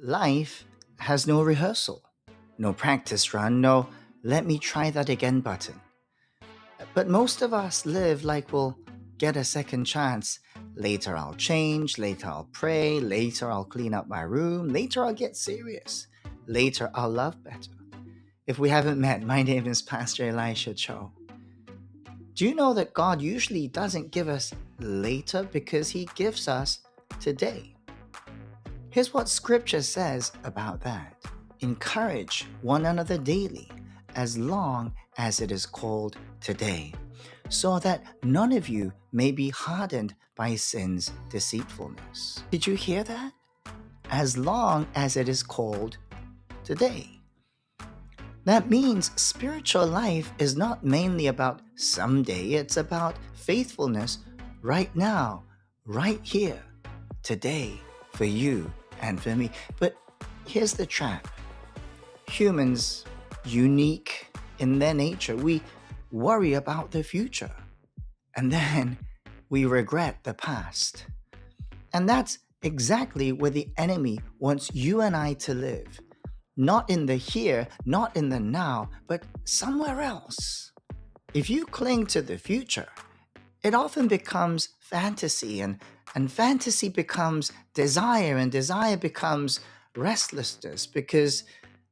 Life has no rehearsal, no practice run, no let me try that again button. But most of us live like we'll get a second chance. Later I'll change, later I'll pray, later I'll clean up my room, later I'll get serious, later I'll love better. If we haven't met, my name is Pastor Elisha Cho. Do you know that God usually doesn't give us later because He gives us today? Here's what Scripture says about that. Encourage one another daily, as long as it is called today, so that none of you may be hardened by sin's deceitfulness. Did you hear that? As long as it is called today. That means spiritual life is not mainly about someday, it's about faithfulness right now, right here, today, for you and for me. But here's the trap. Humans, unique in their nature, we worry about the future, and then we regret the past. And that's exactly where the enemy wants you and I to live. Not in the here, not in the now, but somewhere else. If you cling to the future, it often becomes fantasy, and fantasy becomes desire, and desire becomes restlessness because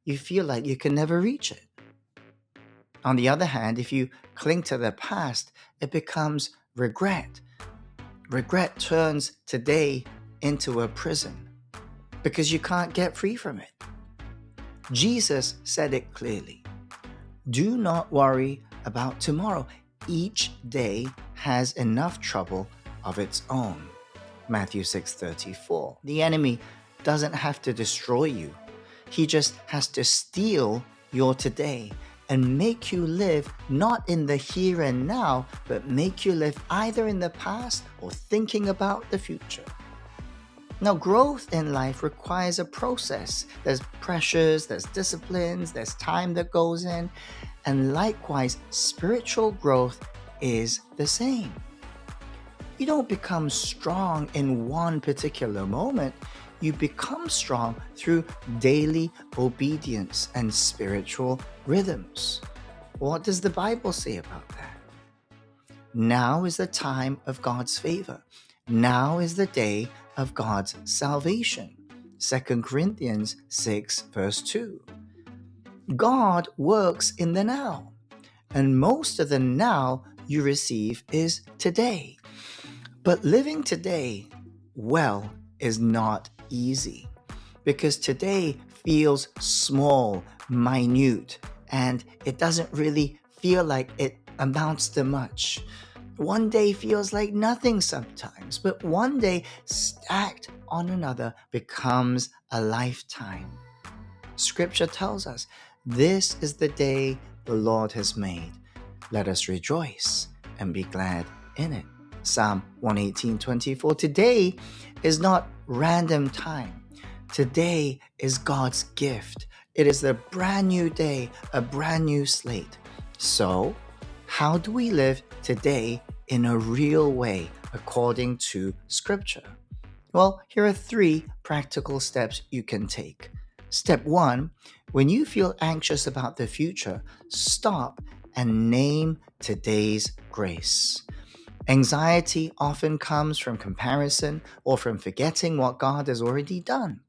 you feel like you can never reach it. On the other hand, if you cling to the past, it becomes regret. Regret turns today into a prison because you can't get free from it. Jesus said it clearly. Do not worry about tomorrow. Each day has enough trouble of its own. Matthew 6:34. The enemy doesn't have to destroy you. He just has to steal your today and make you live not in the here and now, but make you live either in the past or thinking about the future. Now, growth in life requires a process. There's pressures, there's disciplines, there's time that goes in. And likewise, spiritual growth is the same. You don't become strong in one particular moment. You become strong through daily obedience and spiritual rhythms. What does the Bible say about that? Now is the time of God's favor. Now is the day of God's salvation. 2 Corinthians 6 verse 2. God works in the now, and most of the now you receive is today. But living today well is not easy because today feels small, minute, and it doesn't really feel like it amounts to much. One day feels like nothing sometimes, but one day stacked on another becomes a lifetime. Scripture tells us, this is the day the Lord has made. Let us rejoice and be glad in it. Psalm 118:24. Today is not random time. Today is God's gift. It is a brand new day, a brand new slate. So, how do we live today in a real way according to Scripture? Well, here are 3 practical steps you can take. Step 1, when you feel anxious about the future, stop and name today's grace. Anxiety often comes from comparison or from forgetting what God has already done.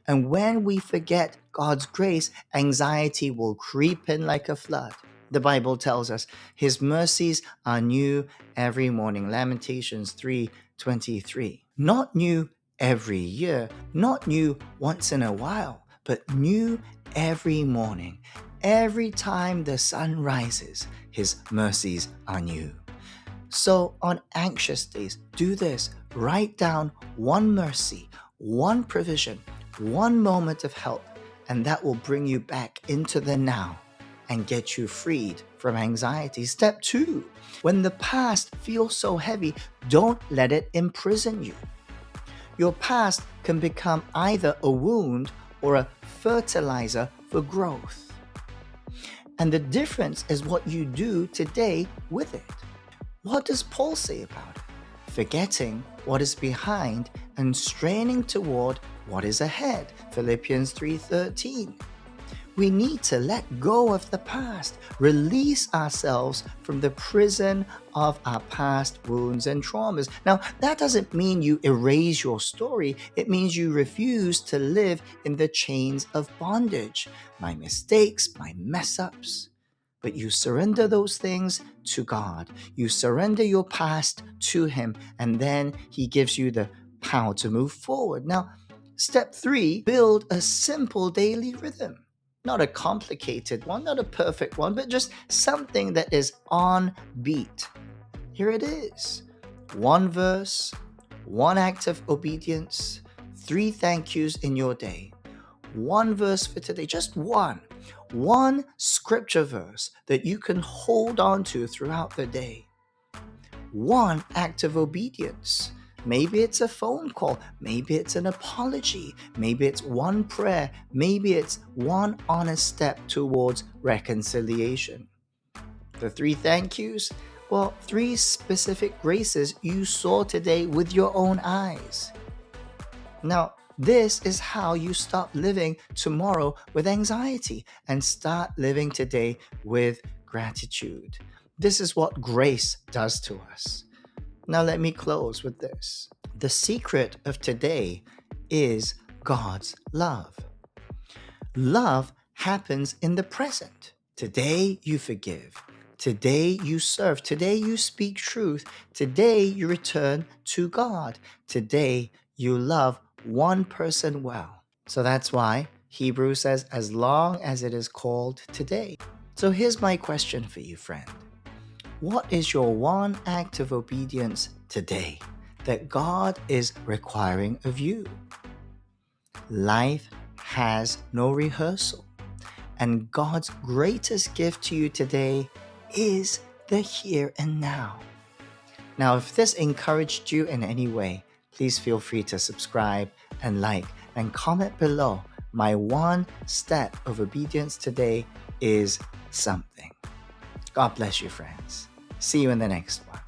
And when we forget God's grace, anxiety will creep in like a flood. The Bible tells us His mercies are new every morning. Lamentations 3:23. Not new every year, not new once in a while, but new every morning. Every time the sun rises, His mercies are new. So on anxious days, do this. Write down one mercy, one provision, one moment of help, and that will bring you back into the now and get you freed from anxiety. Step 2, when the past feels so heavy, don't let it imprison you. Your past can become either a wound or a fertilizer for growth. And the difference is what you do today with it. What does Paul say about it? Forgetting what is behind and straining toward what is ahead. Philippians 3:13. We need to let go of the past, release ourselves from the prison of our past wounds and traumas. Now, that doesn't mean you erase your story. It means you refuse to live in the chains of bondage, my mistakes, my mess ups. But you surrender those things to God. You surrender your past to Him, and then He gives you the power to move forward. Now, step 3, build a simple daily rhythm. Not a complicated one, not a perfect one, but just something that is on beat. Here it is. 1 verse, 1 act of obedience, 3 thank yous in your day. 1 verse for today, just one. 1 scripture verse that you can hold on to throughout the day. 1 act of obedience. Maybe it's a phone call. Maybe it's an apology. Maybe it's 1 prayer. Maybe it's 1 honest step towards reconciliation. The 3 thank yous? Well, 3 specific graces you saw today with your own eyes. Now, this is how you stop living tomorrow with anxiety and start living today with gratitude. This is what grace does to us. Now let me close with this. The secret of today is God's love. Love happens in the present. Today you forgive. Today you serve. Today you speak truth. Today you return to God. Today you love one person well. So that's why Hebrews says, as long as it is called today. So here's my question for you, friend. What is your 1 act of obedience today that God is requiring of you? Life has no rehearsal, and God's greatest gift to you today is the here and now. Now, if this encouraged you in any way, please feel free to subscribe and like and comment below. My 1 step of obedience today is something. God bless you, friends. See you in the next one.